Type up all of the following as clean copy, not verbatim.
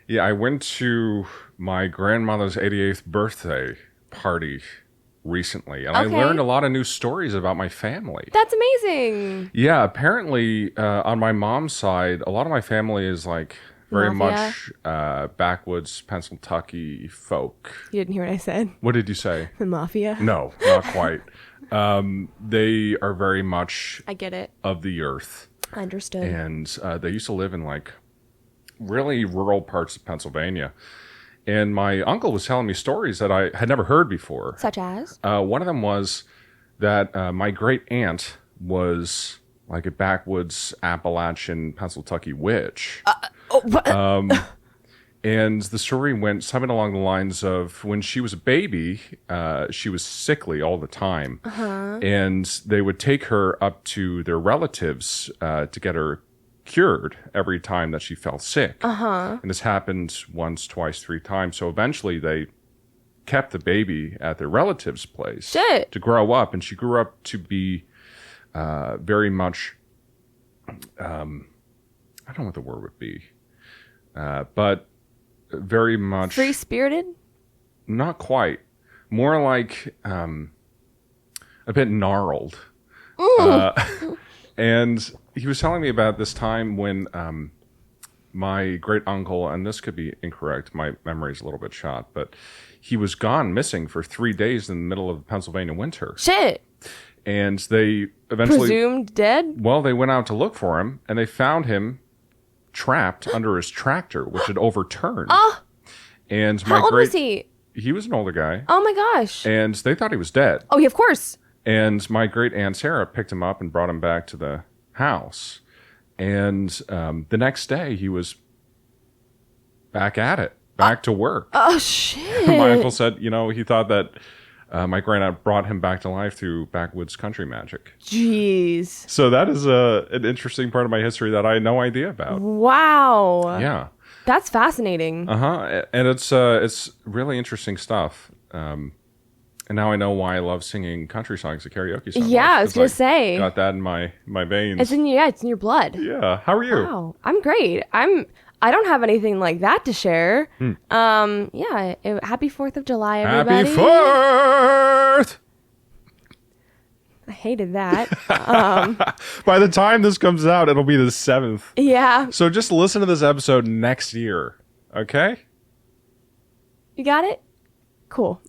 Yeah, I went to my grandmother's 88th birthday party recently, and I learned a lot of new stories about my family. That's amazing. Yeah, apparently on my mom's side, a lot of my family is like very much backwoods Pennsylvania folk. You didn't hear what I said? What did you say? The mafia? No, not quite. They are very much I get it. of the earth. I understood. And they used to live in like really rural parts of Pennsylvania. And my uncle was telling me stories that I had never heard before. Such as? One of them was that my great aunt was like a backwoods Appalachian Pennsylvania witch. And the story went something along the lines of when she was a baby, she was sickly all the time. And they would take her up to their relatives to get her cured every time that she fell sick. And this happened once, twice, 3 times. So eventually they kept the baby at their relative's place to grow up. And she grew up to be very much, I don't know what the word would be, but very much... Free-spirited? Not quite. More like a bit gnarled. And he was telling me about this time when my great uncle, and this could be incorrect, my memory's a little bit shot, but he was gone missing for 3 days in the middle of the Pennsylvania winter. Shit. And they eventually... Presumed dead? Well, they went out to look for him, and they found him trapped under his tractor, which had overturned. And How old was he? He was an older guy. Oh my gosh. And they thought he was dead. Oh, yeah, of course. And my great aunt Sarah picked him up and brought him back to the house. And the next day he was back at it, back to work. Oh, shit. My uncle said, he thought that my great aunt brought him back to life through backwoods country magic. Jeez. So that is an interesting part of my history that I had no idea about. Wow. Yeah. That's fascinating. And it's really interesting stuff. And now I know why I love singing country songs at karaoke so much. Yeah, I was going to say. Got that in my veins. It's in your blood. Yeah. How are you? Wow. I'm great. I don't have anything like that to share. Yeah. Happy 4th of July, everybody. Happy 4th! I hated that. By the time this comes out, it'll be the 7th. Yeah. So just listen to this episode next year. Okay? You got it? Cool.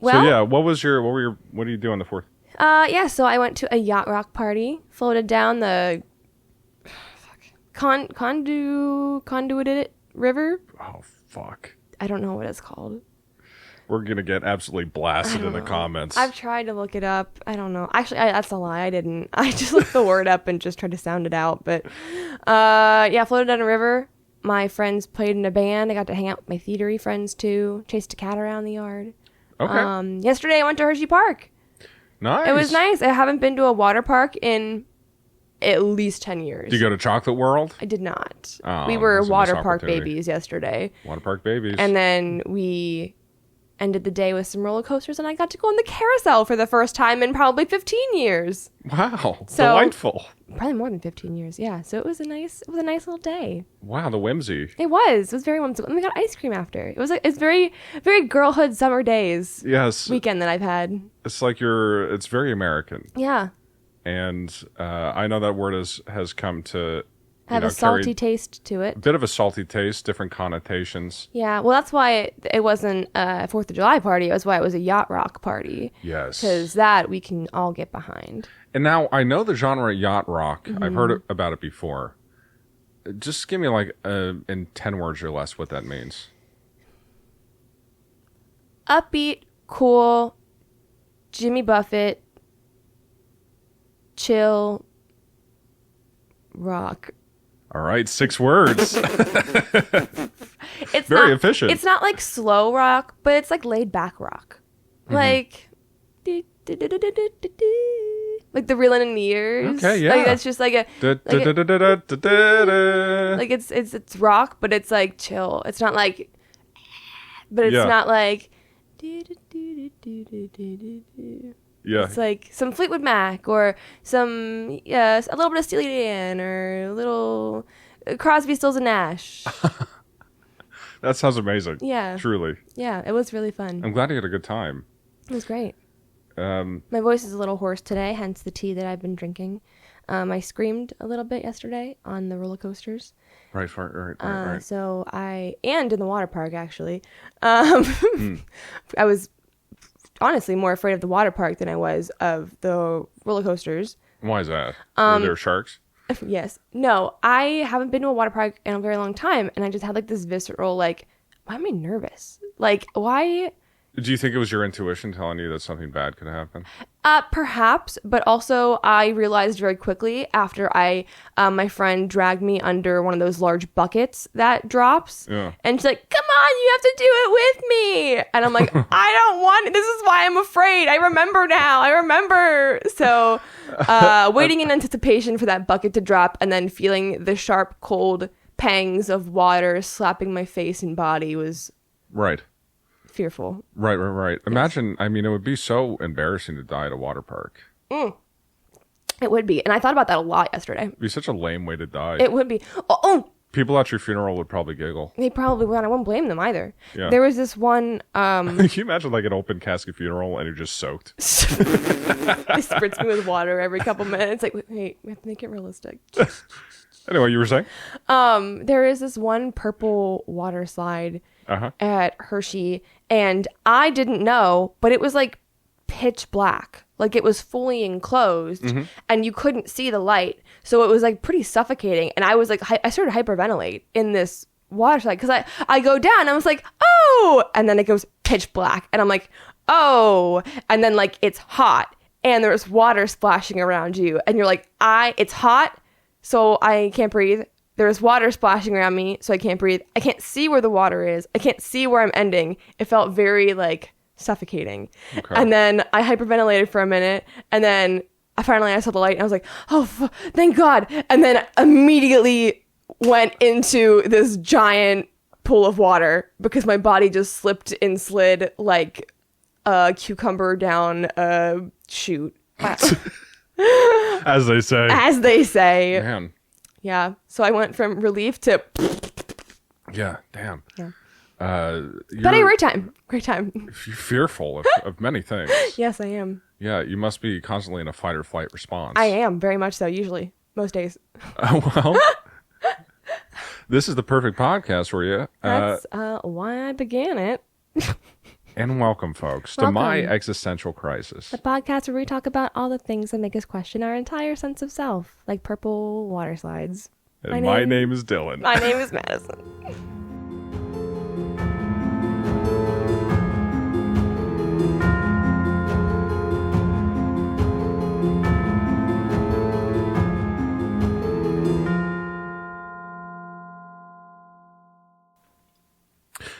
Well, so yeah, what do you do on the 4th? Yeah, so I went to a yacht rock party, floated down the Conduit River. Oh, fuck. I don't know what it's called. We're going to get absolutely blasted in the comments. I've tried to look it up. I don't know. Actually, that's a lie. I didn't. I just looked the word up and just tried to sound it out. But, yeah, floated down a river. My friends played in a band. I got to hang out with my theatery friends, too. Chased a cat around the yard. Okay. Yesterday, I went to Hershey Park. Nice. It was nice. I haven't been to a water park in at least 10 years. Did you go to Chocolate World? I did not. Oh, we were that's a water missed park opportunity. babies yesterday. Water park babies. And then we ended the day with some roller coasters, and I got to go on the carousel for the first time in probably 15 years. Wow. So, delightful. Probably more than 15 years, yeah. So it was a nice little day. Wow, the whimsy. It was very whimsical. And we got ice cream after. It's very, very girlhood summer days. Yes. Weekend that I've had. It's like it's very American. Yeah. And I know that word has come to Have a salty taste to it. A bit of a salty taste, different connotations. Yeah, well, that's why it wasn't a 4th of July party. That's why it was a yacht rock party. Yes. Because that we can all get behind. And now I know the genre yacht rock. I've heard about it before. Just give me like in 10 words or less what that means. Upbeat, cool, Jimmy Buffett, chill, rock. All right, 6 words. It's very not, efficient. It's not like slow rock, but it's like laid back rock. Like like the reeling in the ears. Okay, yeah. Like that's just like a like it's rock, but it's like chill. It's not like, but it's not like. Yeah. It's like some Fleetwood Mac or some a little bit of Steely Dan or a little Crosby, Stills and Nash. That sounds amazing. Yeah. Truly. Yeah, it was really fun. I'm glad you had a good time. It was great. My voice is a little hoarse today, hence the tea that I've been drinking. I screamed a little bit yesterday on the roller coasters. Right. So and in the water park, actually. I was honestly more afraid of the water park than I was of the roller coasters. Why is that? Were there sharks? Yes. No, I haven't been to a water park in a very long time, and I just had like this visceral, like, why am I nervous? Like, why... Do you think it was your intuition telling you that something bad could happen? Perhaps, but also I realized very quickly after my friend dragged me under one of those large buckets that drops. Yeah. And she's like, come on, you have to do it with me. And I'm like, I don't want it. This is why I'm afraid. I remember now. I remember. So waiting in anticipation for that bucket to drop and then feeling the sharp, cold pangs of water slapping my face and body was... Right. Fearful. Right. Imagine, I mean, it would be so embarrassing to die at a water park. It would be. And I thought about that a lot yesterday. It'd be such a lame way to die. It would be. Oh! People at your funeral would probably giggle. They probably would. I won't blame them either. Yeah. There was this one... Can you imagine like an open casket funeral and you're just soaked? They spritz me with water every couple minutes. Like, wait, we have to make it realistic. Anyway, you were saying? There is this one purple water slide at Hershey, and I didn't know, but it was like pitch black. Like it was fully enclosed, and you couldn't see the light. So it was like pretty suffocating. And I was like, I started to hyperventilate in this water slide because I go down, and I was like, oh, and then it goes pitch black, and I'm like, oh, and then like it's hot, and there's water splashing around you, and you're like, it's hot. So I can't breathe. There's water splashing around me, so I can't breathe. I can't see where the water is. I can't see where I'm ending. It felt very, like, suffocating. Okay. And then I hyperventilated for a minute, and then I saw the light, and I was like, oh, thank God. And then immediately went into this giant pool of water because my body just slipped and slid like a cucumber down a chute. As they say. As they say. Man. Yeah. So I went from relief to... Yeah, damn. Yeah. But a great time. Great time. You're fearful of many things. Yes, I am. Yeah, you must be constantly in a fight or flight response. I am, very much so, usually. Most days. Well, this is the perfect podcast for you. That's why I began it. And welcome, folks, to My Existential Crisis. The podcast where we talk about all the things that make us question our entire sense of self, like purple water slides. And my name is Dylan. My name is Madison.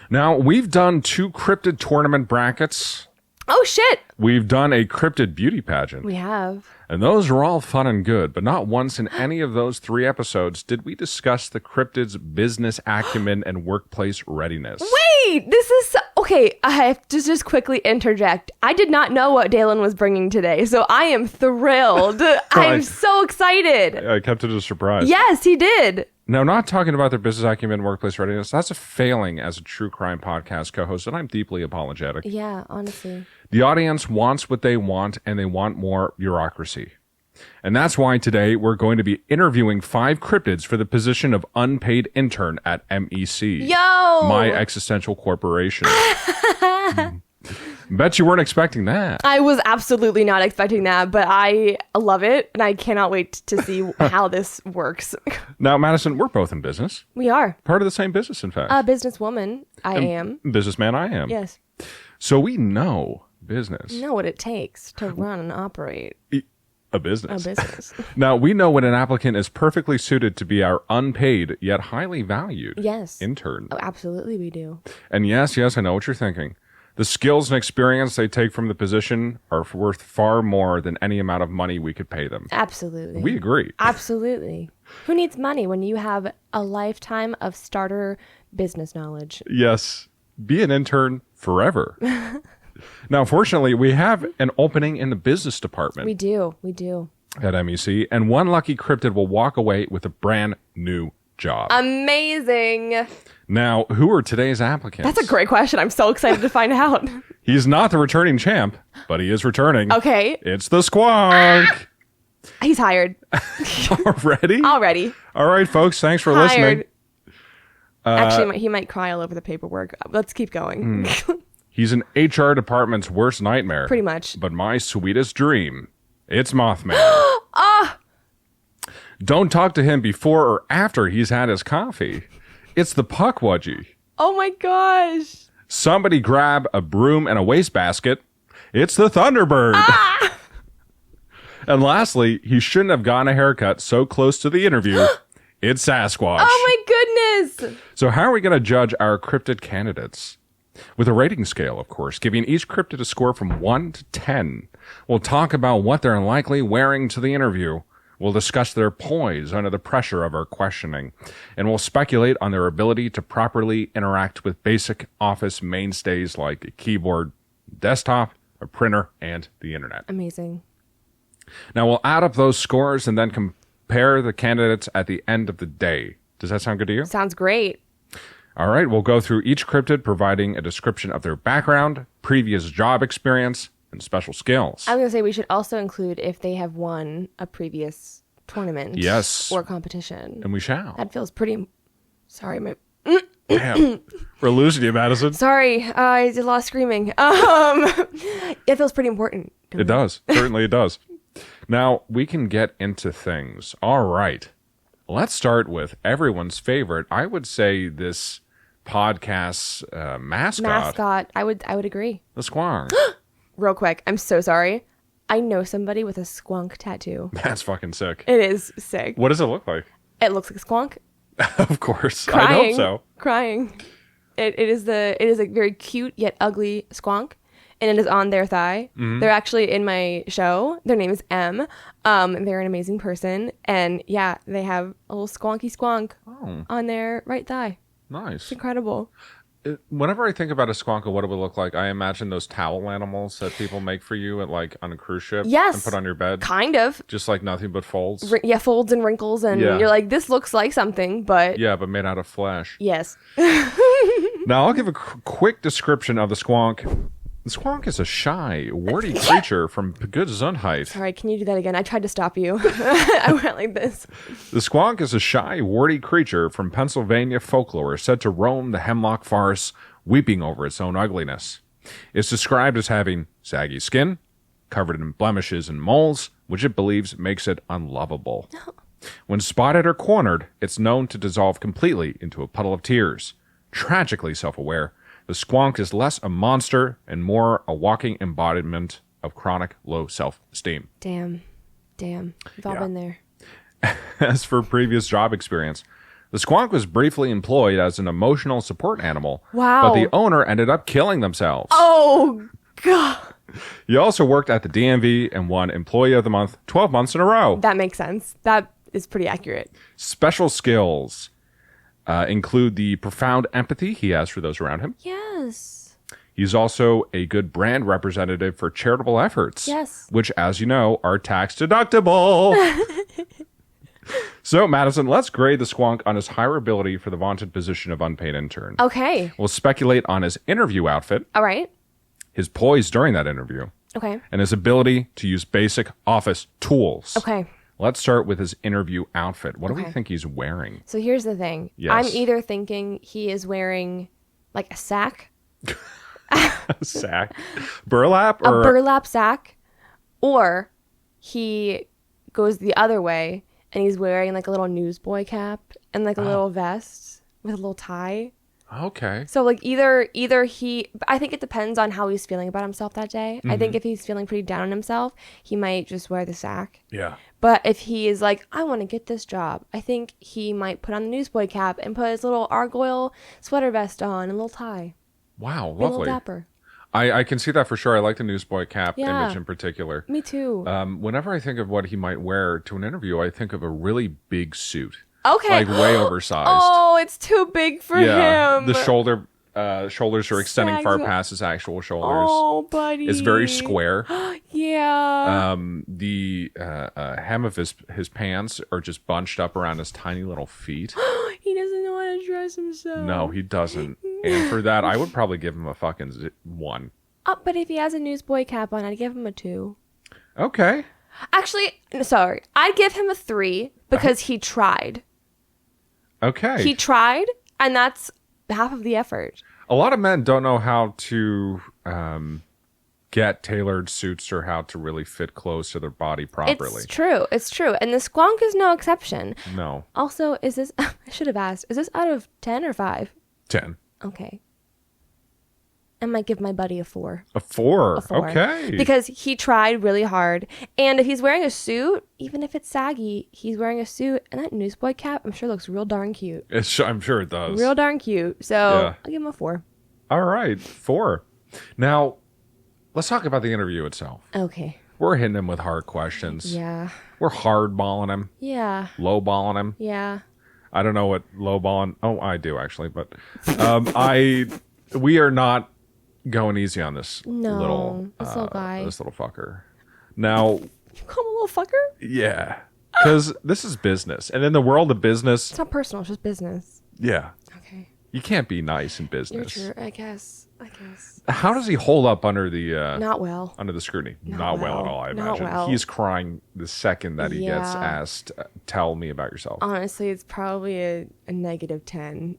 Now, we've done 2 cryptid tournament brackets. Oh, shit. We've done a cryptid beauty pageant. We have. And those are all fun and good, but not once in any of those 3 episodes did we discuss the cryptid's business acumen and workplace readiness. Wait, this is... Okay, I have to just quickly interject. I did not know what Dalen was bringing today, so I am thrilled. I'm so excited. I kept it a surprise. Yes, he did. Now, not talking about their business acumen and workplace readiness, that's a failing as a true crime podcast co-host, and I'm deeply apologetic. Yeah, honestly. The audience wants what they want, and they want more bureaucracy. And that's why today we're going to be interviewing 5 cryptids for the position of unpaid intern at MEC. Yo! My Existential Corporation. Bet you weren't expecting that. I was absolutely not expecting that, but I love it, and I cannot wait to see how this works. Now, Madison, we're both in business. We are. Part of the same business, in fact. A businesswoman, I am. Businessman, I am. Yes. So we know business. You know what it takes to run and operate a business. A business. Now, we know when an applicant is perfectly suited to be our unpaid, yet highly valued intern. Oh, absolutely we do. And yes, I know what you're thinking. The skills and experience they take from the position are worth far more than any amount of money we could pay them. Absolutely. We agree. Absolutely. Who needs money when you have a lifetime of starter business knowledge? Yes. Be an intern forever. Now, fortunately, we have an opening in the business department. We do. At MEC. And one lucky cryptid will walk away with a brand new job. Amazing. Now, who are today's applicants? That's a great question. I'm so excited to find out. He's not the returning champ, but he is returning. Okay. It's the Squonk. He's hired. Already? Already. All right, folks. Thanks for listening. Actually, he might cry all over the paperwork. Let's keep going. He's an HR department's worst nightmare. Pretty much. But my sweetest dream. It's Mothman. Don't talk to him before or after he's had his coffee. It's the Pukwudgie. Oh my gosh. Somebody grab a broom and a wastebasket. It's the Thunderbird. And lastly, he shouldn't have gotten a haircut so close to the interview. It's Sasquatch. Oh my goodness. So how are we going to judge our cryptid candidates? With a rating scale, of course, giving each cryptid a score from 1 to 10. We'll talk about what they're likely wearing to the interview. We'll discuss their poise under the pressure of our questioning. And we'll speculate on their ability to properly interact with basic office mainstays like a keyboard, desktop, a printer, and the internet. Amazing. Now, we'll add up those scores and then compare the candidates at the end of the day. Does that sound good to you? Sounds great. All right, we'll go through each cryptid, providing a description of their background, previous job experience, and special skills. I was going to say we should also include if they have won a previous tournament. Yes. Or competition. And we shall. That feels pretty... Sorry, my... Damn. We're losing you, Madison. Sorry, I did a lot of screaming. It feels pretty important. It does. Certainly it does. Now, we can get into things. All right. Let's start with everyone's favorite. I would say this podcast's mascot. I would agree. The Squonk. Real quick, I'm so sorry. I know somebody with a Squonk tattoo. That's fucking sick. It is sick. What does it look like? It looks like a Squonk. Of course. Crying, I hope so. Crying. It is a very cute yet ugly Squonk, and it is on their thigh. Mm-hmm. They're actually in my show. Their name is M. They're an amazing person, and yeah, they have a little squonky squonk on their right thigh. Nice. It's incredible. Whenever I think about a squonk and what it would look like, I imagine those towel animals that people make for you at like on a cruise ship. Yes. And put on your bed. Kind of. Just like nothing but folds. Yeah, folds and wrinkles, and you're like, this looks like something, but... Yeah, but made out of flesh. Yes. Now, I'll give a quick description of the Squonk. The Squonk is a shy, warty creature from Pukwudgie. Sorry, can you do that again? I tried to stop you. I went like this. The Squonk is a shy, warty creature from Pennsylvania folklore said to roam the hemlock forest, weeping over its own ugliness. It's described as having saggy skin, covered in blemishes and moles, which it believes makes it unlovable. When spotted or cornered, it's known to dissolve completely into a puddle of tears. Tragically self-aware, the Squonk is less a monster and more a walking embodiment of chronic low self-esteem. Damn. We've all been there. As for previous job experience, the Squonk was briefly employed as an emotional support animal. Wow. But the owner ended up killing themselves. Oh, God. He also worked at the DMV and won Employee of the Month 12 months in a row. That makes sense. That is pretty accurate. Special skills include the profound empathy he has for those around him. Yes. He's also a good brand representative for charitable efforts. Yes. Which, as you know, are tax deductible. So, Madison, let's grade the Squonk on his hireability for the vaunted position of unpaid intern. Okay. We'll speculate on his interview outfit. All right. His poise during that interview. Okay. And his ability to use basic office tools. Okay. Let's start with his interview outfit. What do we think he's wearing? So here's the thing. Yes. I'm either thinking he is wearing like a sack. A sack? Burlap? Or a burlap sack. Or he goes the other way and he's wearing like a little newsboy cap and like a little vest with a little tie. Okay. So like either he, I think it depends on how he's feeling about himself that day. I think if he's feeling pretty down on himself, he might just wear the sack. Yeah. But if he is like, I want to get this job, I think he might put on the newsboy cap and put his little argyle sweater vest on and a little tie. Wow, A little lovely. dapper. I can see that for sure. I like the newsboy cap Yeah. image in particular. Me too. Whenever I think of what he might wear to an interview, I think of a really big suit. Okay. Like way oversized. Oh, it's too big for him. The shoulder shoulders are extending far past his actual shoulders. Oh, buddy. It's very square. Yeah. The hem of his pants are just bunched up around his tiny little feet. He doesn't know how to dress himself. No, he doesn't. And for that, I would probably give him a fucking 1. But if he has a newsboy cap on, I'd give him a 2. Okay. Actually, sorry. I'd give him a 3 because he tried. Okay. He tried, and that's half of the effort. A lot of men don't know how to get tailored suits or how to really fit clothes to their body properly. It's true. It's true. And the Squonk is no exception. No. Also, is this... I should have asked. Is this out of 10 or 5? 10. Okay. I might give my buddy a 4. A 4. A 4. Okay. Because he tried really hard. And if he's wearing a suit, even if it's saggy, he's wearing a suit. And that newsboy cap, I'm sure looks real darn cute. I'm sure it does. Real darn cute. So I'll give him a 4. All right. 4. Now, let's talk about the interview itself. Okay. We're hitting him with hard questions. Yeah. We're hardballing him. Yeah. Lowballing him. Yeah. I don't know what lowballing... Oh, I do, actually. But we are not going easy on this little guy. This little fucker. Now... You call him a little fucker? Yeah. Because this is business. And in the world of business... It's not personal. It's just business. Yeah. Okay. You can't be nice in business. You're true. I guess. How does he hold up under the... Not well. Under the scrutiny? Not well at all, I imagine. Well. He's crying the second that he gets asked, tell me about yourself. Honestly, it's probably a -10.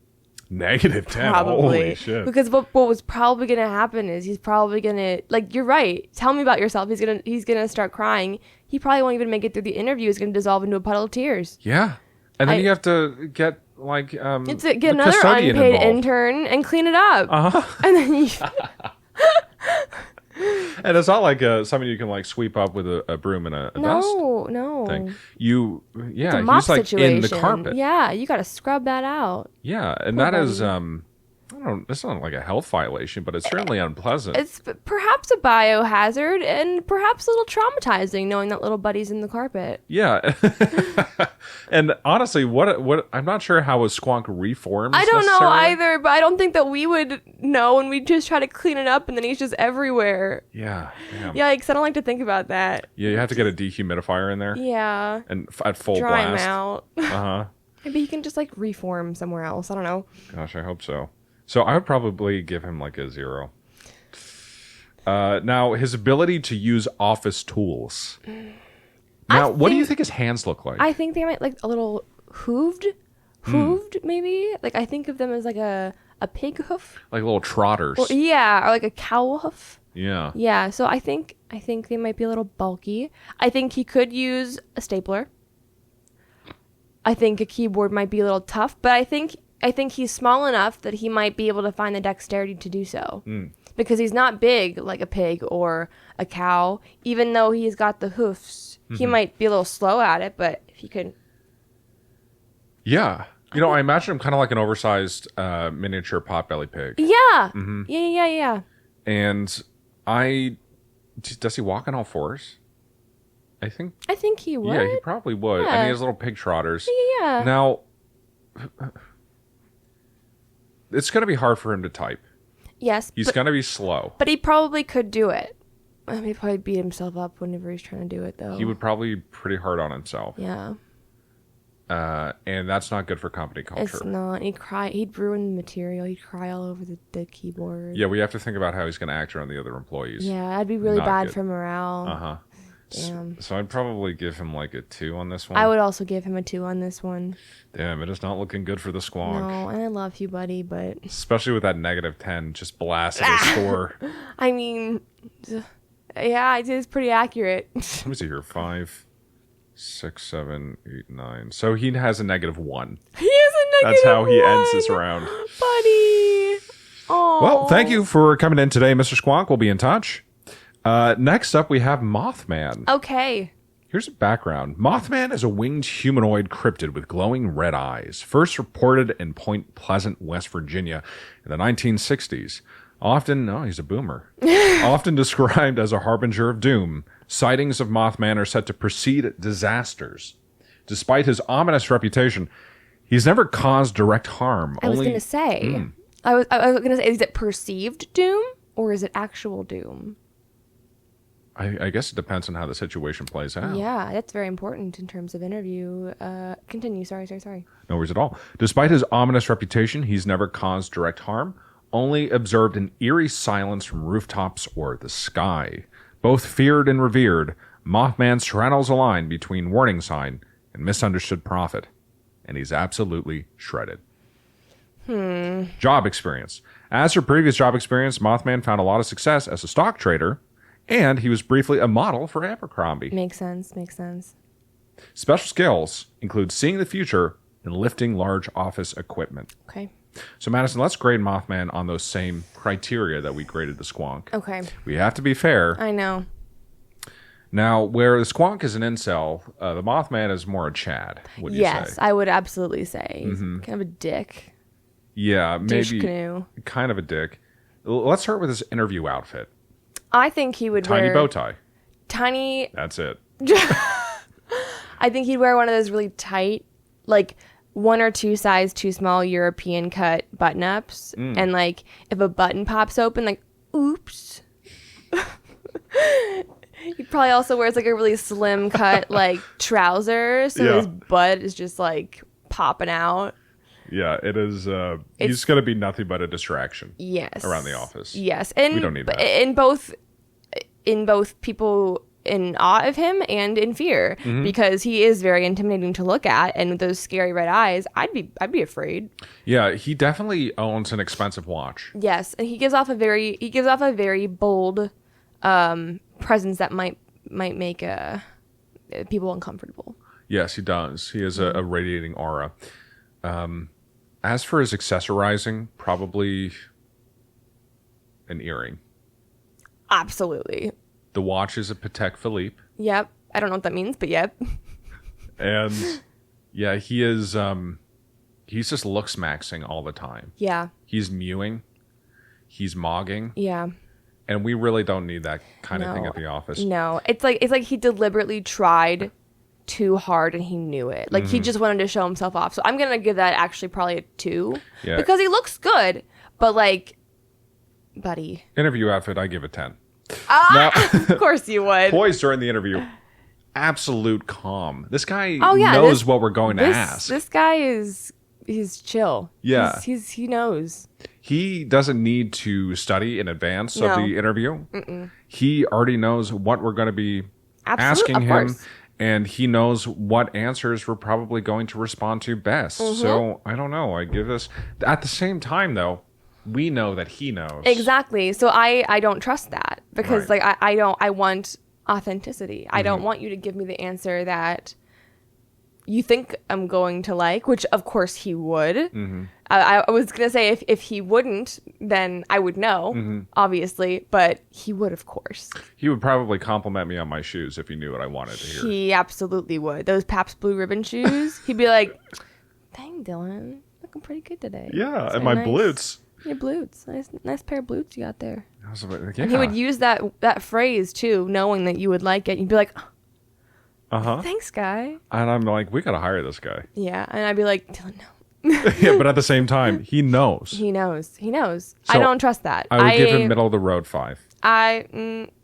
-10? Probably. Holy shit. Because what was probably going to happen is he's probably going to... Like, you're right. Tell me about yourself. He's gonna start crying. He probably won't even make it through the interview. He's going to dissolve into a puddle of tears. Yeah. And then you have to get... Like, get another unpaid involved. Intern and clean it up. And then you... And it's not like something you can like sweep up with a broom and a dust thing. It's a mop he's like situation. in the carpet. Yeah, you got to scrub that out. Yeah, and that is it's not like a health violation, but it's certainly unpleasant. It's perhaps a biohazard and perhaps a little traumatizing knowing that little buddy's in the carpet. Yeah. And honestly, what I'm not sure how a squonk reforms. I don't know either, but I don't think that we would know, and we just try to clean it up and then he's just everywhere. Yeah. Damn. Yikes, I don't like to think about that. Yeah, you have to get a dehumidifier in there. Yeah. And at full Dry blast. him out. Uh-huh. Maybe he can just like reform somewhere else. I don't know. Gosh, I hope so. So I would probably give him like a 0. Now, his ability to use office tools. Now, what do you think his hands look like? I think they might like a little hooved maybe. Like I think of them as like a pig hoof. Like little trotters. Or like a cow hoof. Yeah. Yeah, so I think they might be a little bulky. I think he could use a stapler. I think a keyboard might be a little tough, but I think he's small enough that he might be able to find the dexterity to do so. Because he's not big like a pig or a cow. Even though he's got the hoofs, he might be a little slow at it, but if he could... Yeah. I imagine him kind of like an oversized miniature potbelly pig. Yeah. Mm-hmm. Yeah. And does he walk on all fours? I think he would. Yeah, he probably would. Yeah. And he has little pig trotters. Yeah. Now, it's going to be hard for him to type. Yes. He's going to be slow. But he probably could do it. He'd probably beat himself up whenever he's trying to do it, though. He would probably be pretty hard on himself. Yeah. And that's not good for company culture. It's not. He'd ruin the material. He'd cry all over the keyboard. Yeah, we have to think about how he's going to act around the other employees. Yeah, that'd be really bad good. for morale. Uh-huh. Damn. So I'd probably give him like a 2 on this one. I would also give him a 2 on this one. Damn, it is not looking good for the squonk. No, and I love you, buddy, but... Especially with that -10 just blasted his score. I mean, yeah, it is pretty accurate. Let me see here. 5, 6, 7, 8, 9. So he has a -1. He has a -1. That's how he ends this round. Buddy. Oh. Well, thank you for coming in today, Mr. Squonk. We'll be in touch. Next up, we have Mothman. Okay. Here's a background. Mothman is a winged humanoid cryptid with glowing red eyes. First reported in Point Pleasant, West Virginia in the 1960s. He's a boomer. Often described as a harbinger of doom, sightings of Mothman are said to precede disasters. Despite his ominous reputation, he's never caused direct harm. I was going to say, I was going to say, is it perceived doom or is it actual doom? I guess it depends on how the situation plays out. Yeah, that's very important in terms of interview. Continue. Sorry. No worries at all. Despite his ominous reputation, he's never caused direct harm, only observed an eerie silence from rooftops or the sky. Both feared and revered, Mothman straddles a line between warning sign and misunderstood prophet, and he's absolutely shredded. Job experience. As for previous job experience, Mothman found a lot of success as a stock trader, and he was briefly a model for Abercrombie. Makes sense. Special skills include seeing the future and lifting large office equipment. Okay. So, Madison, let's grade Mothman on those same criteria that we graded the Squonk. Okay. We have to be fair. I know. Now, where the Squonk is an incel, the Mothman is more a Chad, would you say? Yes, I would absolutely say. He's kind of a dick. Yeah, Douche maybe canoe. kind of a dick. Let's start with his interview outfit. I think he would wear... Tiny bow tie. Tiny... That's it. I think he'd wear one of those really tight, like 1 or 2 size too small European cut button-ups. And like, if a button pops open, like, oops. He probably also wears like a really slim cut like trousers, so his butt is just like popping out. Yeah, it is. He's going to be nothing but a distraction. Yes. Around the office. Yes, and we don't need that. In both people in awe of him and in fear, because he is very intimidating to look at, and with those scary red eyes, I'd be afraid. Yeah, he definitely owns an expensive watch. Yes, and he gives off a very bold presence that might make people uncomfortable. Yes, he does. He has a radiating aura. As for his accessorizing, probably an earring. Absolutely. The watch is a Patek Philippe. Yep. I don't know what that means, but yep. And yeah, he is he's just looks maxing all the time. Yeah. He's mewing. He's mogging. Yeah. And we really don't need that kind of thing at the office. No. It's like he deliberately tried too hard and he knew it. Like he just wanted to show himself off. So I'm going to give that actually probably a 2. Yeah. Because he looks good, but like, buddy. Interview outfit, I give it 10. Now, of course you would. Poise during the interview. Absolute calm. This guy knows what we're going to ask. This guy he's chill. Yeah. He knows. He doesn't need to study in advance of the interview. He already knows what we're going to be asking him. And he knows what answers we're probably going to respond to best. So, I don't know. I give this... At the same time, though, we know that he knows. Exactly. So I don't trust that. Because, like, I want authenticity. I don't want you to give me the answer that you think I'm going to like, which, of course, he would. I was going to say if he wouldn't, then I would know, obviously. But he would, of course. He would probably compliment me on my shoes if he knew what I wanted to hear. He absolutely would. Those Pabst Blue Ribbon shoes, he'd be like, dang, Dylan, looking pretty good today. Yeah, and my blutes. Your blutes. Nice pair of blutes you got there. I was like, And he would use that phrase, too, knowing that you would like it. You'd be like, thanks, guy. And I'm like, we got to hire this guy. Yeah, and I'd be like, Dylan, no. Yeah, but at the same time, he knows. He knows. So I don't trust that. I would give him middle of the road 5.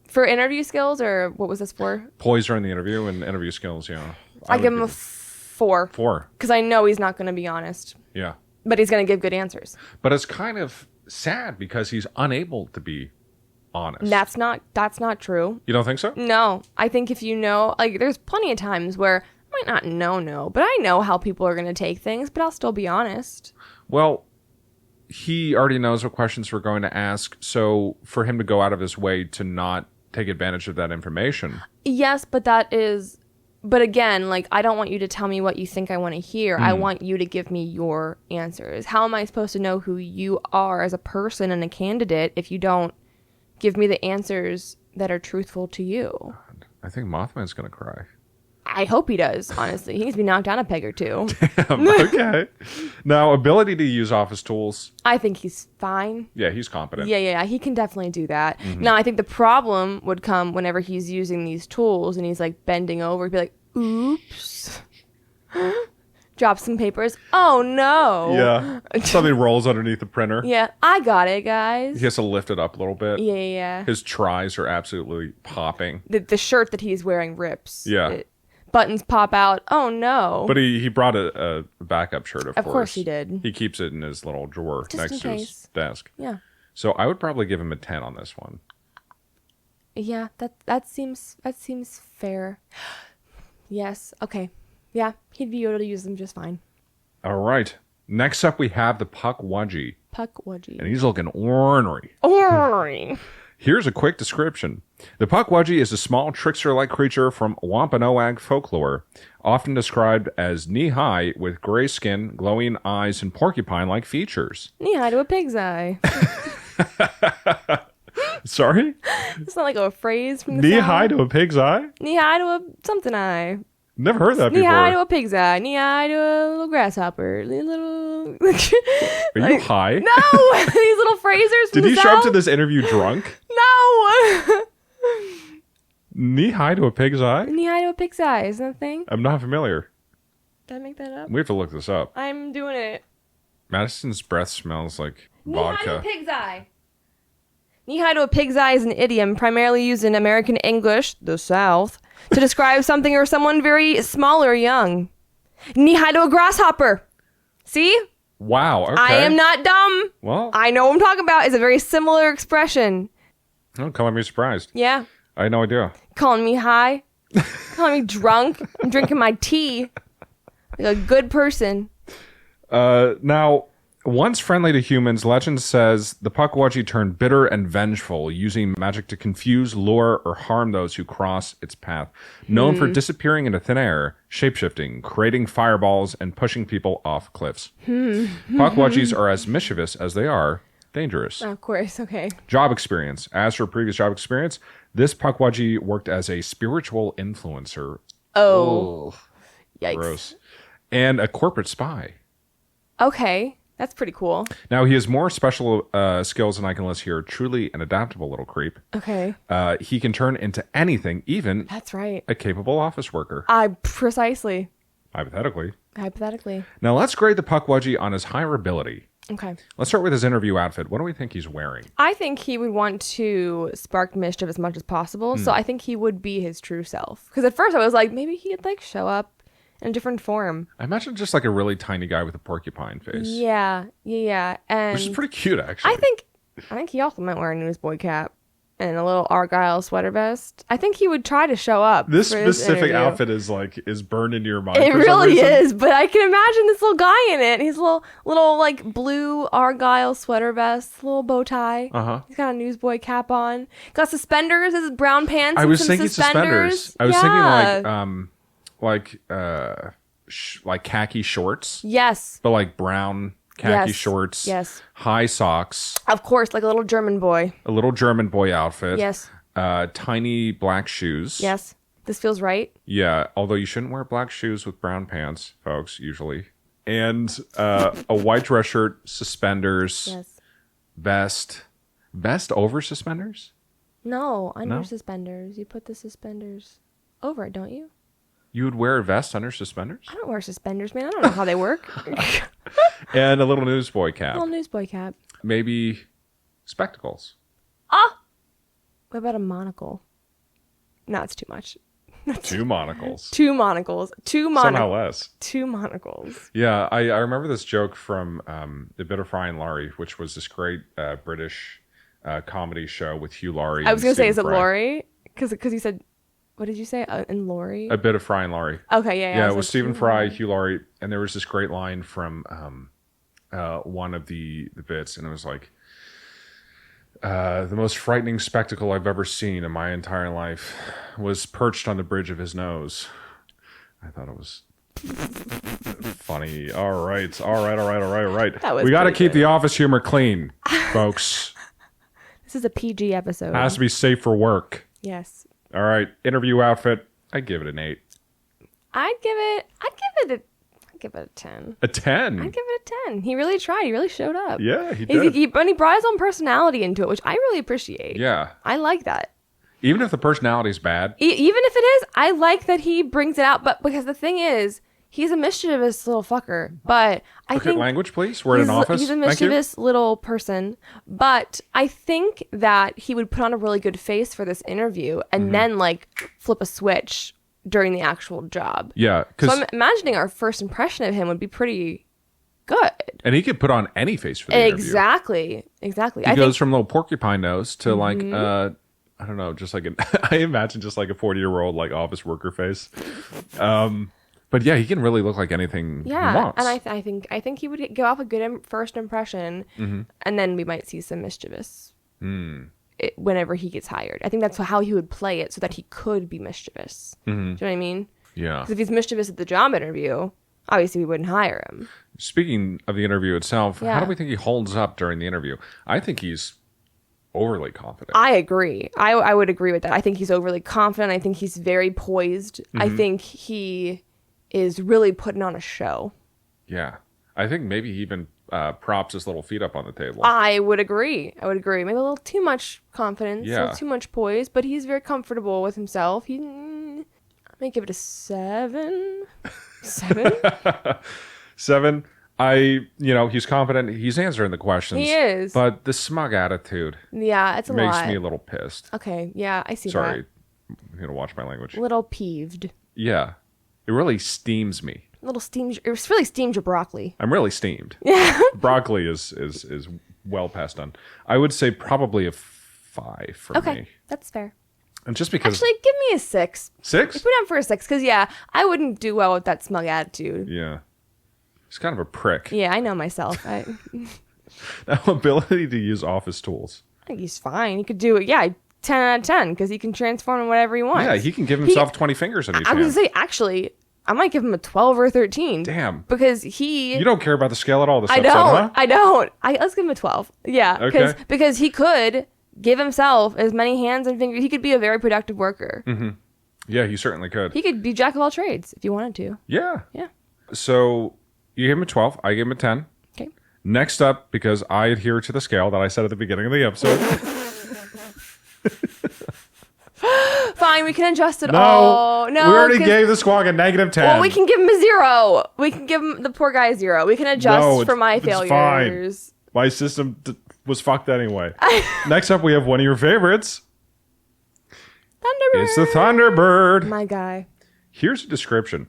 For interview skills, or what was this for? Poise during the interview and interview skills, yeah. I give him a 4. 4. Because I know he's not going to be honest. Yeah. But he's going to give good answers. But it's kind of sad because he's unable to be honest. That's not true. You don't think so? No. I think if you know, like, there's plenty of times where I might not know, but I know how people are going to take things, but I'll still be honest. Well, he already knows what questions we're going to ask, so for him to go out of his way to not take advantage of that information. Yes, but again, like, I don't want you to tell me what you think I want to hear. I want you to give me your answers. How am I supposed to know who you are as a person and a candidate if you don't give me the answers that are truthful to you? I think Mothman's going to cry. I hope he does, honestly. He needs to be knocked down a peg or 2. Okay. Now, ability to use office tools. I think he's fine. Yeah, he's competent. Yeah, he can definitely do that. Now, I think the problem would come whenever he's using these tools and he's like bending over, he'd be like, oops. Drop some papers. Oh, no. Yeah. Something rolls underneath the printer. Yeah. I got it, guys. He has to lift it up a little bit. Yeah. His tries are absolutely popping. The shirt that he's wearing rips. Yeah. Buttons pop out. Oh, no. But he brought a backup shirt, of course. Of course he did. He keeps it in his little drawer next to his desk. Yeah. So I would probably give him a 10 on this one. Yeah, that seems fair. Yes. Okay. Yeah, he'd be able to use them just fine. All right. Next up, we have the Pukwudgie. Pukwudgie. And he's looking ornery. Ornery. Here's a quick description. The Pukwudgie is a small trickster-like creature from Wampanoag folklore, often described as knee-high with gray skin, glowing eyes, and porcupine-like features. Knee-high to a pig's eye. Sorry? It's not like a phrase from the Knee-high to a pig's eye? Knee-high to a something eye. Never heard that before. Knee-high to a pig's eye. Knee-high to a little grasshopper. Are you high? No! These little phrasers from Did you show up to this interview drunk? No! Knee-high to a pig's eye? Knee-high to a pig's eye. Isn't that a thing? I'm not familiar. Did I make that up? We have to look this up. I'm doing it. Madison's breath smells like Knee-high to a vodka. pig's eye. Knee-high to a pig's eye is an idiom primarily used in American English, the South, to describe something or someone very small or young. Knee-high to a grasshopper. See? Wow, okay. I am not dumb. Well, I know what I'm talking about. It's a very similar expression. don't come at me surprised. Yeah. I had no idea. Calling me high. Calling me drunk. I'm drinking my tea. Like a good person. Now, once friendly to humans, legend says the Pukwudgie turned bitter and vengeful, using magic to confuse, lure, or harm those who cross its path. Known for disappearing into thin air, shapeshifting, creating fireballs, and pushing people off cliffs. Pukwudgies are as mischievous as they are dangerous. Of course, okay. Job experience. As for previous job experience, this Pukwudgie worked as a spiritual influencer. Oh. Yikes. Gross. And a corporate spy. Okay. That's pretty cool. Now, he has more special skills than I can list here. Truly an adaptable little creep. Okay. He can turn into anything, even That's right. a capable office worker. Precisely. Hypothetically. Now, let's grade the Pukwudgie on his hireability. Okay. Let's start with his interview outfit. What do we think he's wearing? I think he would want to spark mischief as much as possible. So I think he would be his true self. Because at first I was like, maybe he'd like show up in a different form. I imagine just like a really tiny guy with a porcupine face. Yeah. And Which is pretty cute, actually. I think he also might wear a newsboy cap and a little Argyle sweater vest. I think he would try to show up. This for his specific interview. outfit is burned into your mind. It for some really reason. is, but I can imagine this little guy in it. He's a little like blue Argyle sweater vest, little bow tie. He's got a newsboy cap on. Got suspenders, his brown pants. I and was some thinking suspenders. I was thinking like khaki shorts. Yes. But like brown khaki shorts. Yes. High socks. Of course, like a little German boy. A little German boy outfit. Yes. Tiny black shoes. Yes. This feels right. Yeah, although you shouldn't wear black shoes with brown pants, folks, usually. And a white dress shirt, suspenders, Yes. vest. Vest over suspenders? No, under No? suspenders. You put the suspenders over it, don't you? You would wear a vest under suspenders? I don't wear suspenders, man. I don't know how they work. And a little newsboy cap. Little newsboy cap. Maybe spectacles. What about a monocle? No, it's too much. Two monocles. Two monocles. Somehow less. Two monocles. Yeah, I remember this joke from The Bit of Fry and Laurie, which was this great British comedy show with Hugh Laurie. I was going to say, is it Fry. Laurie? Because you said, what did you say? In Laurie? A Bit of Fry and Laurie. Okay, yeah. Yeah, I it was like, Stephen Fry, Hugh Laurie, and there was this great line from one of the bits, and it was like, the most frightening spectacle I've ever seen in my entire life was perched on the bridge of his nose. I thought it was funny. All right. That was We got to pretty keep good. the office humor clean, folks. This is a PG episode. Has to be safe for work. Yes. All right. Interview outfit. I'd give it an 8. I'd give it a 10. A 10? I'd give it a 10. He really tried. He really showed up. Yeah, he did. And he brought his own personality into it, which I really appreciate. Yeah. I like that. Even if the personality's bad. Even if it is, I like that he brings it out. But because the thing is, He's a mischievous little fucker, but I think... language, please. We're in an office. He's a mischievous little person, but I think that he would put on a really good face for this interview and then, like, flip a switch during the actual job. Yeah. So I'm imagining our first impression of him would be pretty good. And he could put on any face for the interview. Exactly. He goes from little porcupine nose to, like, I don't know, just like I imagine just like a 40-year-old, like, office worker face. But yeah, he can really look like anything he wants. And I think he would give off a good first impression, and then we might see some mischievous whenever he gets hired. I think that's how he would play it so that he could be mischievous. Do you know what I mean? Yeah. Because if he's mischievous at the job interview, obviously we wouldn't hire him. Speaking of the interview itself, how do we think he holds up during the interview? I think he's overly confident. I agree. I would agree with that. I think he's overly confident. I think he's very poised. I think he is really putting on a show. Yeah. I think maybe he even props his little feet up on the table. I would agree. Maybe a little too much confidence, a little too much poise, but he's very comfortable with himself. I may give it a 7. 7? 7. He's confident. He's answering the questions. He is. But the smug attitude. Yeah, it's a lot. Makes me a little pissed. Okay, yeah, I see that. Sorry. I'm going to watch my language. A little peeved. Yeah. It really steams me. It really steamed your broccoli. I'm really steamed. Yeah. Broccoli is well past done. I would say probably a 5 for me. Okay, that's fair. And just because... Actually, give me a 6. 6? Put down for a 6, because, I wouldn't do well with that smug attitude. Yeah. He's kind of a prick. Yeah, I know myself. Now, ability to use office tools. I think he's fine. He could do it, 10 out of 10, because he can transform in whatever he wants. Yeah, he can give himself 20 fingers in each hand. I was going to say, actually, I might give him a 12 or 13. Damn. Because You don't care about the scale at all this I episode, don't. huh? I don't. Let's give him a 12. Yeah. Okay. Because he could give himself as many hands and fingers. He could be a very productive worker. Mm-hmm. Yeah, he certainly could. He could be jack of all trades if you wanted to. Yeah. Yeah. So you gave him a 12. I gave him a 10. Okay. Next up, because I adhere to the scale that I said at the beginning of the episode. Fine, we can adjust it all. No, we already gave the Squonk a negative 10. Well, we can give him a 0. We can give him the poor guy a 0. We can adjust for my failures. Fine. My system was fucked anyway. Next up, we have one of your favorites. Thunderbird. It's the Thunderbird. My guy. Here's a description.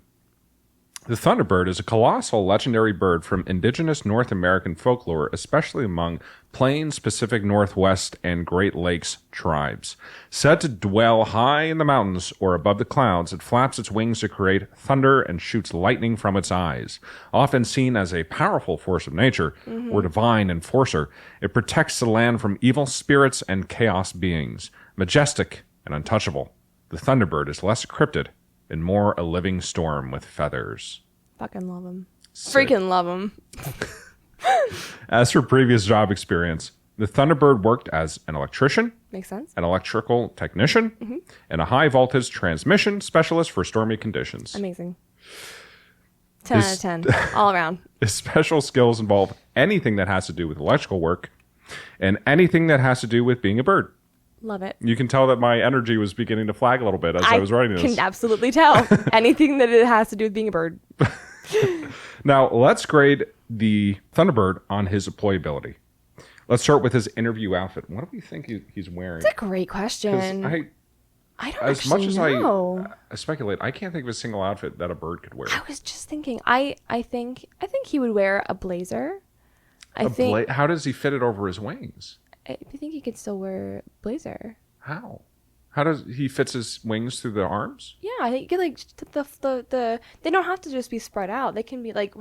The Thunderbird is a colossal legendary bird from indigenous North American folklore, especially among Plains, Pacific Northwest, and Great Lakes tribes. Said to dwell high in the mountains or above the clouds, it flaps its wings to create thunder and shoots lightning from its eyes. Often seen as a powerful force of nature or divine enforcer, it protects the land from evil spirits and chaos beings. Majestic and untouchable, the Thunderbird is less a cryptid and more a living storm with feathers. Fucking love him. Sick. Freaking love him. As for previous job experience, the Thunderbird worked as an electrician, Makes sense. an electrical technician, and a high voltage transmission specialist for stormy conditions. Amazing. 10 out of 10. All around. His special skills involve anything that has to do with electrical work and anything that has to do with being a bird. Love it. You can tell that my energy was beginning to flag a little bit as I was writing this. I can absolutely tell. Anything that it has to do with being a bird. Now, let's grade the Thunderbird on his employability. Let's start with his interview outfit. What do we think he's wearing? That's a great question. I don't as much as know. I speculate, I can't think of a single outfit that a bird could wear. I was just thinking. I think he would wear a blazer. How does he fit it over his wings? I think he could still wear a blazer. How? How does he fits his wings through the arms? Yeah, I think you could the they don't have to just be spread out. They can be like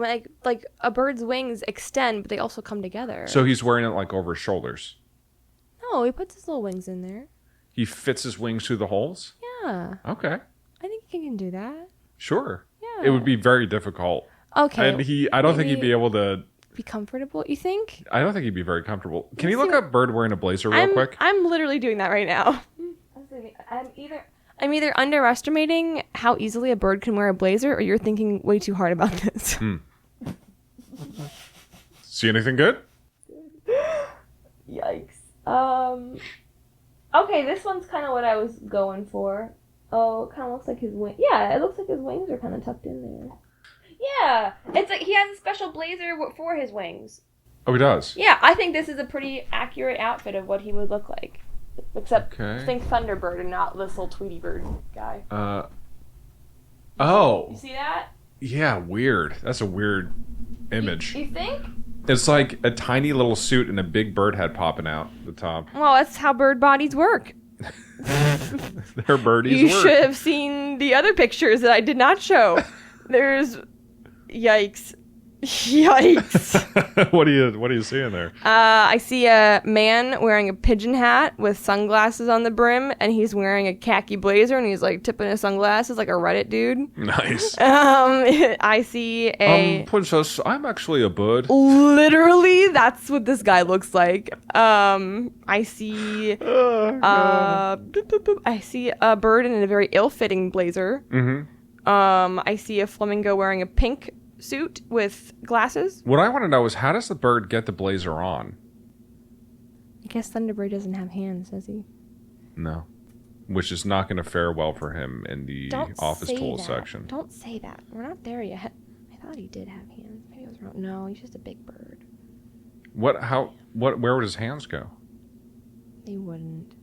a bird's wings extend, but they also come together. So he's wearing it like over his shoulders. No, he puts his little wings in there. He fits his wings through the holes? Yeah. Okay. I think he can do that. Sure. Yeah. It would be very difficult. Okay. And I don't think he'd be able to be comfortable, you think? I don't think he'd be very comfortable. Can you look up bird wearing a blazer real quick? I'm literally doing that right now. I'm either underestimating how easily a bird can wear a blazer, or you're thinking way too hard about this. See anything good? Yikes. Okay, this one's kind of what I was going for. Oh, it kind of looks like his wing. Yeah, it looks like his wings are kind of tucked in there. Yeah, it's like he has a special blazer for his wings. Oh, he does? Yeah, I think this is a pretty accurate outfit of what he would look like. Except think Thunderbird and not this little Tweety Bird guy. Oh. You see that? Yeah, weird. That's a weird image. You think? It's like a tiny little suit and a big bird head popping out the top. Well, that's how bird bodies work. Their birdies You work. should have seen the other pictures that I did not show. There's... Yikes. Yikes. What are you seeing there? I see a man wearing a pigeon hat with sunglasses on the brim, and he's wearing a khaki blazer, and he's like tipping his sunglasses like a Reddit dude. Nice. I see a... Princess, I'm actually a bird. Literally, that's what this guy looks like. I see... I see a bird in a very ill-fitting blazer. Mm-hmm. I see a flamingo wearing a pink suit with glasses. What I want to know is, how does the bird get the blazer on? I guess Thunderbird doesn't have hands, does he? No. Which is not going to fare well for him in the office tools section. Don't say that. We're not there yet. I thought he did have hands. Maybe I was wrong. No, he's just a big bird. Where would his hands go? He wouldn't.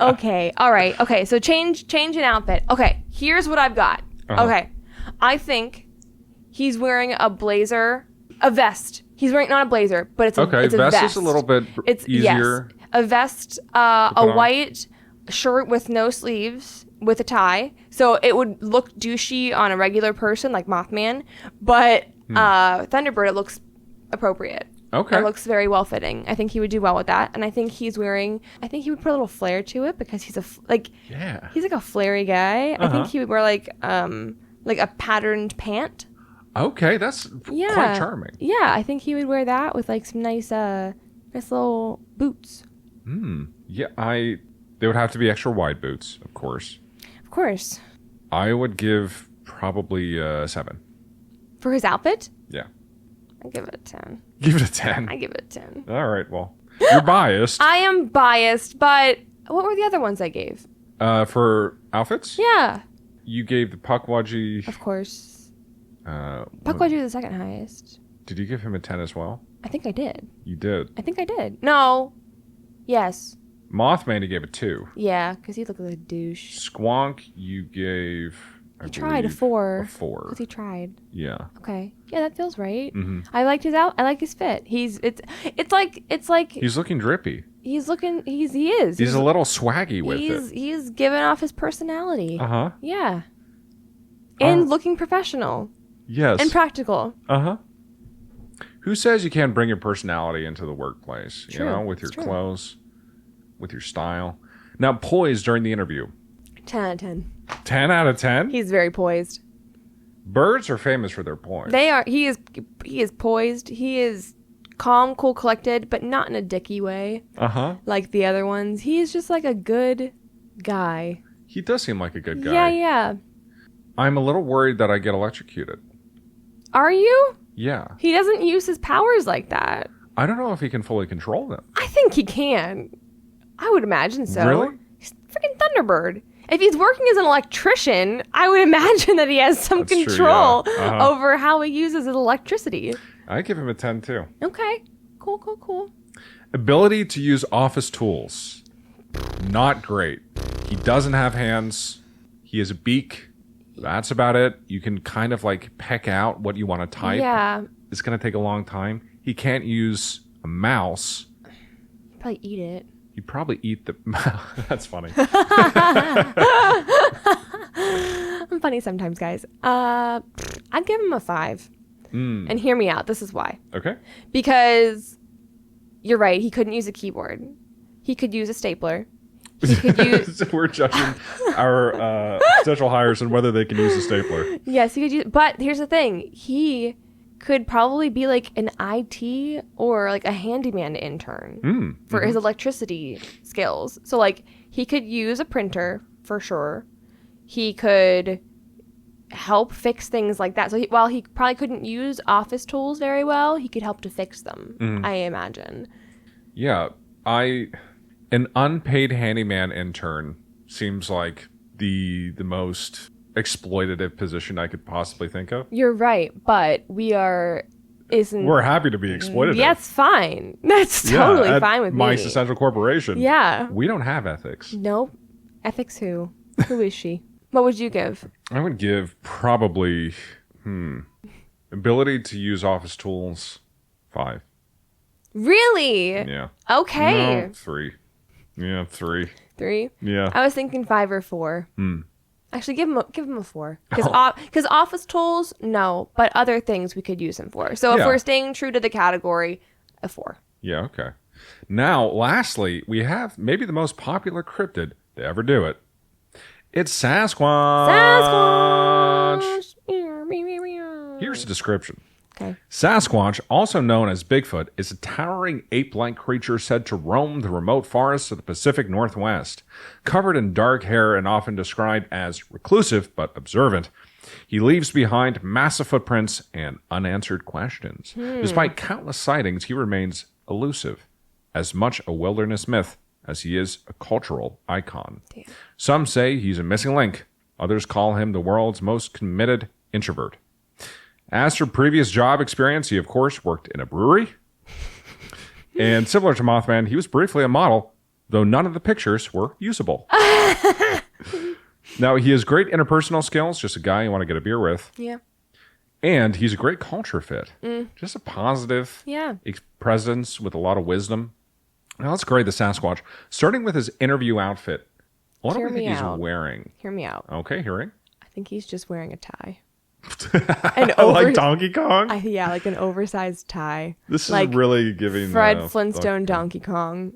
Okay. All right. Okay. So change an outfit. Okay. Here's what I've got. Uh-huh. Okay. I think he's wearing a blazer, a vest. He's wearing not a blazer, but it's a vest. Is a little bit easier. Yes, a vest, a white shirt with no sleeves with a tie. So it would look douchey on a regular person like Mothman, but Thunderbird, it looks appropriate. Okay. It looks very well fitting. I think he would do well with that, and I think he would put a little flair to it because he's he's like a flary guy. I think he would wear like a patterned pant. Okay, that's quite charming. Yeah, I think he would wear that with like some nice little boots. Yeah, they would have to be extra wide boots, of course. Of course. I would give probably 7. For his outfit? Yeah. I give it a 10. Give it a 10? I give it a 10. All right, well, you're biased. I am biased, but what were the other ones I gave? For outfits? Yeah. You gave the Pukwudgie... Of course. Pukwudgie was the second highest. Did you give him a 10 as well? I think I did. You did? I think I did. No. Yes. Mothman, you gave a 2. Yeah, because he looked like a douche. Squonk, you gave... He tried a 4. A 4. Because he tried. Yeah. Okay. Yeah, that feels right. Mm-hmm. I liked I like his fit. It's like he's looking drippy. He is. He's a little swaggy with it. He's giving off his personality. Uh-huh. Yeah. And looking professional. Yes. And practical. Uh-huh. Who says you can't bring your personality into the workplace? True. You know, with your clothes, with your style. Now, poise during the interview. 10 out of 10. 10 out of 10? He's very poised. Birds are famous for their poise. They are. He is poised. He is calm, cool, collected, but not in a dicky way. Uh-huh. Like the other ones. He is just like a good guy. He does seem like a good guy. Yeah. I'm a little worried that I get electrocuted. Are you? Yeah. He doesn't use his powers like that. I don't know if he can fully control them. I think he can. I would imagine so. Really? He's freaking Thunderbird. If he's working as an electrician, I would imagine that he has some control over how he uses his electricity. I give him a 10 too. Okay. Cool. Ability to use office tools. Not great. He doesn't have hands. He has a beak. That's about it. You can kind of like peck out what you want to type. Yeah. It's going to take a long time. He can't use a mouse. He'd probably eat it. You'd probably eat the... That's funny. I'm funny sometimes, guys. I'd give him a 5. And hear me out. This is why. Okay. Because you're right. He couldn't use a keyboard. He could use a stapler. He could use... So we're judging our potential hires and whether they can use a stapler. Yes, he could use... But here's the thing. He could probably be like an IT or like a handyman intern for his electricity skills. So like he could use a printer for sure. He could help fix things like that. So while he probably couldn't use office tools very well, he could help to fix them, I imagine. Yeah, an unpaid handyman intern seems like the most exploitative position I could possibly think of. You're right, but we're happy to be exploited. Yeah, it's fine. That's totally fine with me. My Existential Corporation. Yeah. We don't have ethics. Nope. Ethics who? Who is she? What would you give? I would give probably, ability to use office tools, 5. Really? Yeah. Okay. No, 3. Yeah, 3. 3? Yeah. I was thinking 5 or 4. Actually, give him a 4. Because office tools, no, but other things we could use them for. So if we're staying true to the category, a 4. Yeah, okay. Now, lastly, we have maybe the most popular cryptid to ever do it. It's Sasquatch. Here's the description. Okay. Sasquatch, also known as Bigfoot, is a towering ape-like creature said to roam the remote forests of the Pacific Northwest. Covered in dark hair and often described as reclusive but observant, he leaves behind massive footprints and unanswered questions. Despite countless sightings, he remains elusive, as much a wilderness myth as he is a cultural icon. Damn. Some say he's a missing link. Others call him the world's most committed introvert. As for previous job experience, he, of course, worked in a brewery. And similar to Mothman, he was briefly a model, though none of the pictures were usable. Now, he has great interpersonal skills, just a guy you want to get a beer with. Yeah. And he's a great culture fit. Just a positive presence with a lot of wisdom. Now, let's grade the Sasquatch, starting with his interview outfit. What do we think he's wearing? Hear me out. Okay, hearing. I think he's just wearing a tie. Like Donkey Kong? Yeah, like an oversized tie. This like is really giving Fred Flintstone Donkey Kong.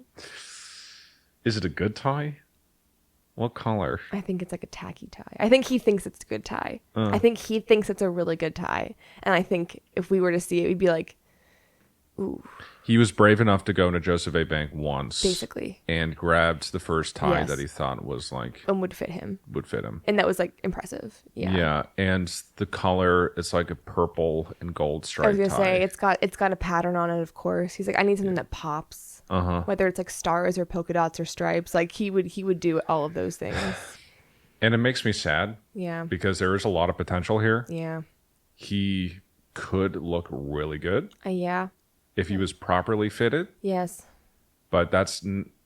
Is it a good tie? What color? I think it's like a tacky tie. I think he thinks it's a good tie. I think he thinks it's a really good tie. And I think if we were to see it, we'd be like, ooh. He was brave enough to go into Joseph A. Bank once. Basically. And grabbed the first tie that he thought was like... And would fit him. And that was like impressive. Yeah. Yeah. And the color, it's like a purple and gold stripe. I was going to say, it's got a pattern on it, of course. He's like, I need something that pops. Whether it's like stars or polka dots or stripes. Like he would do all of those things. And it makes me sad. Yeah. Because there is a lot of potential here. Yeah. He could look really good. Yeah. If he was properly fitted. Yes. But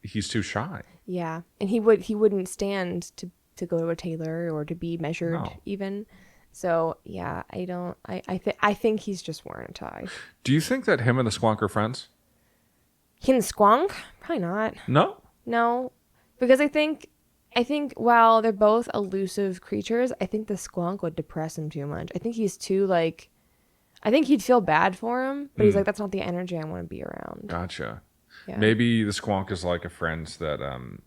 he's too shy. Yeah. And he wouldn't stand to go to a tailor or to be measured even. So yeah, I think he's just wearing a tie. Do you think that him and the Squonk are friends? Him and Squonk? Probably not. No. Because I think while they're both elusive creatures, I think the Squonk would depress him too much. I think he's too like, I think he'd feel bad for him, but he's like, that's not the energy I want to be around. Gotcha. Yeah. Maybe the Squonk is like a friend that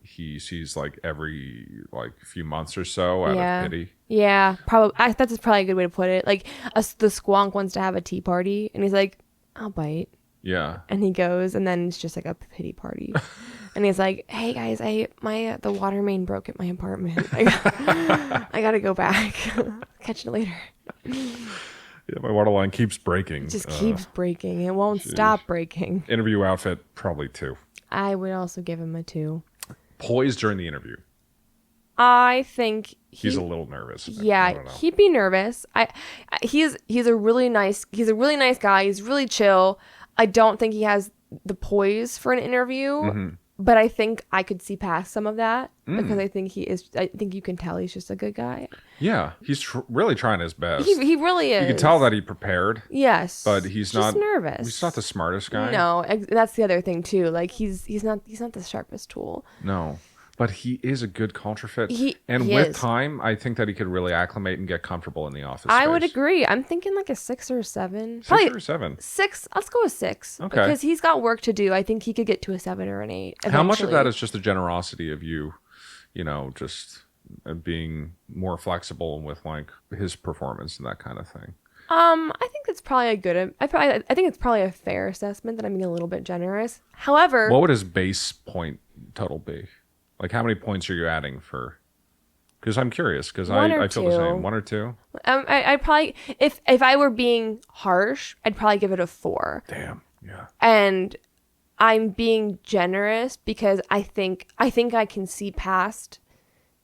he sees like every like few months or so out of pity. Yeah, probably. That's probably a good way to put it. Like the Squonk wants to have a tea party, and he's like, I'll bite. Yeah. And he goes, and then it's just like a pity party. And he's like, hey guys, the water main broke at my apartment. I gotta go back. Catch you later. Yeah, my water line keeps breaking. It just keeps breaking. It won't stop breaking. Interview outfit, probably 2. I would also give him a 2. Poise during the interview. I think he's a little nervous. Yeah, he'd be nervous. He's a really nice guy. He's really chill. I don't think he has the poise for an interview. But I think I could see past some of that because I think I think you can tell he's just a good guy. Yeah, he's really trying his best. He really is. You can tell that he prepared. Yes, but he's not nervous. He's not the smartest guy. No, that's the other thing too. Like he's not the sharpest tool. No. But he is a good culture fit. And he with is. Time, I think that he could really acclimate and get comfortable in the office I space. would agree. I'm thinking like a 6 or 7. 6 or 7? 6. Let's go with 6. Okay. Because he's got work to do. I think he could get to a 7 or an 8 eventually. How much of that is just the generosity of you, just being more flexible with like his performance and that kind of thing? I think that's probably I think it's probably a fair assessment that I'm being a little bit generous. However, what would his base point total be? Like, how many points are you adding for? Because I'm curious. Because I feel the same. 1 or 2. I probably, if I were being harsh, I'd probably give it a 4. Damn. Yeah. And I'm being generous because I think I can see past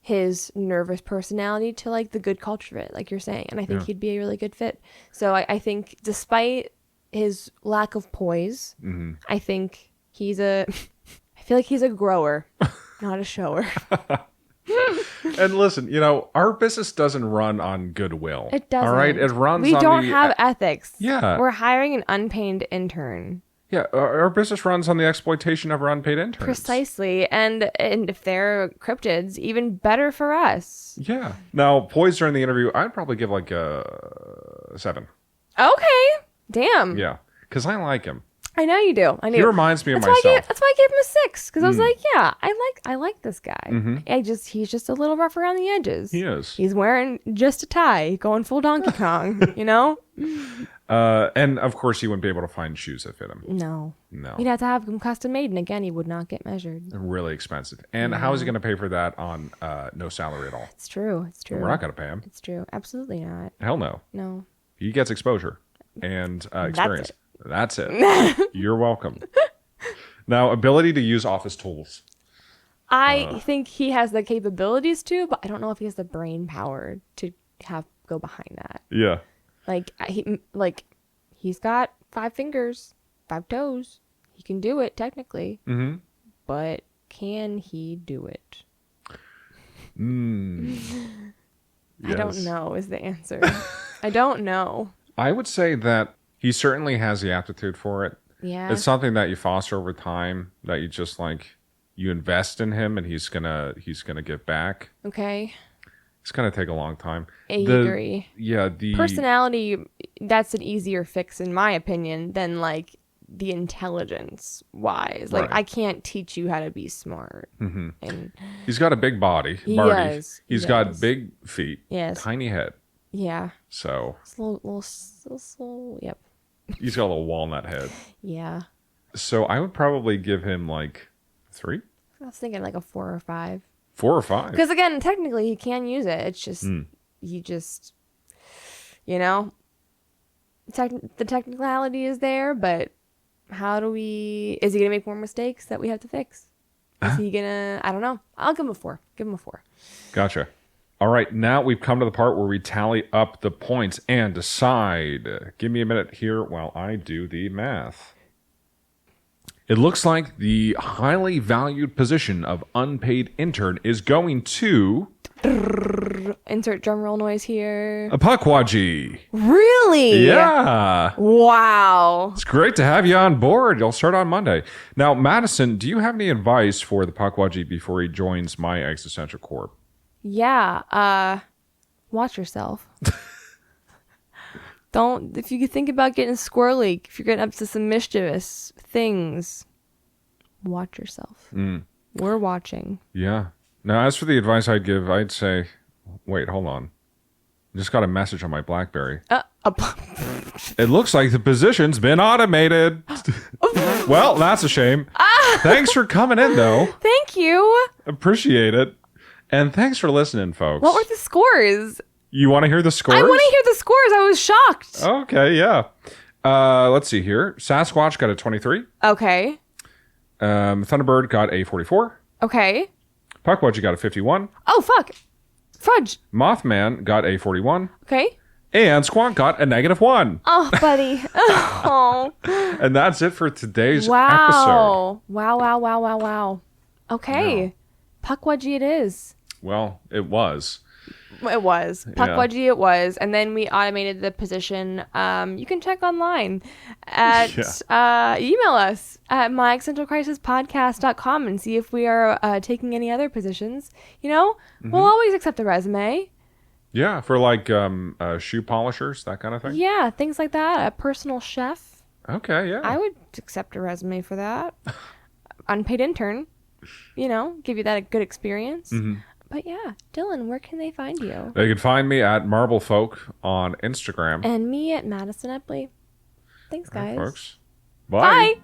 his nervous personality to like the good culture fit, like you're saying. And I think he'd be a really good fit. So I think despite his lack of poise, I think I feel like he's a grower, not a shower. And listen, our business doesn't run on goodwill. It doesn't. All right? It runs We on don't have ethics. Yeah. We're hiring an unpaid intern. Yeah, our business runs on the exploitation of our unpaid interns. Precisely. And if they're cryptids, even better for us. Yeah. Now, poise during the interview, I'd probably give like a 7. Okay. Damn. Yeah, because I like him. I know you do. I know. He reminds me of myself. That's why I gave him a 6, because I was like, yeah, I like this guy. He's just a little rough around the edges. He is. He's wearing just a tie, going full Donkey Kong. And of course, he wouldn't be able to find shoes that fit him. No. No. He'd have to have them custom made, and again, he would not get measured. Really expensive. And how is he going to pay for that on no salary at all? It's true. We're not going to pay him. It's true. Absolutely not. Hell no. No. He gets exposure and experience. That's it. You're welcome. Now, ability to use office tools. I think he has the capabilities to, but I don't know if he has the brain power to go behind that. Yeah. He's got 5 fingers, 5 toes. He can do it technically. Mm-hmm. But can he do it? I don't know is the answer. I don't know. I would say that he certainly has the aptitude for it. Yeah. It's something that you foster over time, that you just you invest in him and he's gonna give back. Okay. It's gonna take a long time. I agree. Yeah, the personality, that's an easier fix in my opinion than the intelligence wise. Right. I can't teach you how to be smart. Mm-hmm. And he's got a big body. He's got big feet. Yes. Tiny head. Yeah. So. Little, yep. He's got a little walnut head. Yeah. So I would probably give him 3. I was thinking a 4 or 5. 4 or 5. Because again, technically he can use it. It's just he just, the technicality is there, but is he gonna make more mistakes that we have to fix? Is he gonna? I don't know. I'll give him a 4. Give him a 4. Gotcha. All right, now we've come to the part where we tally up the points and decide. Give me a minute here while I do the math. It looks like the highly valued position of unpaid intern is going to... Insert drum roll noise here. A Pukwudgie. Really? Yeah. Wow. It's great to have you on board. You'll start on Monday. Now, Madison, do you have any advice for the Pukwudgie before he joins my Existential Corp? Yeah. Watch yourself. If you think about getting squirrely, if you're getting up to some mischievous things, watch yourself. We're watching. Yeah. Now, as for the advice I'd give, I'd say, wait, hold on. I just got a message on my BlackBerry. It looks like the position's been automated. Well, that's a shame. Thanks for coming in, though. Thank you. Appreciate it. And thanks for listening, folks. What were the scores? You want to hear the scores? I want to hear the scores. I was shocked. Okay, yeah. Let's see here. Sasquatch got a 23. Okay. Thunderbird got a 44. Okay. Pukwudgie got a 51. Oh, fuck. Fudge. Mothman got a 41. Okay. And Squonk got a -1. Oh, buddy. Oh. And that's it for today's episode. Wow. Okay. Yeah. Pukwudgie it is. Well, it was. It was. Pukwudgie it was. And then we automated the position. You can check online at email us at myexistentialcrisispodcast.com and see if we are taking any other positions. We'll always accept a resume. Yeah, for shoe polishers, that kind of thing. Yeah, things like that. A personal chef. Okay, yeah. I would accept a resume for that. Unpaid intern. Give you that good experience. But yeah, Dylan, where can they find you? They can find me at Marblefolk on Instagram. And me at Madison Epley. Thanks, guys. All right, folks. Bye.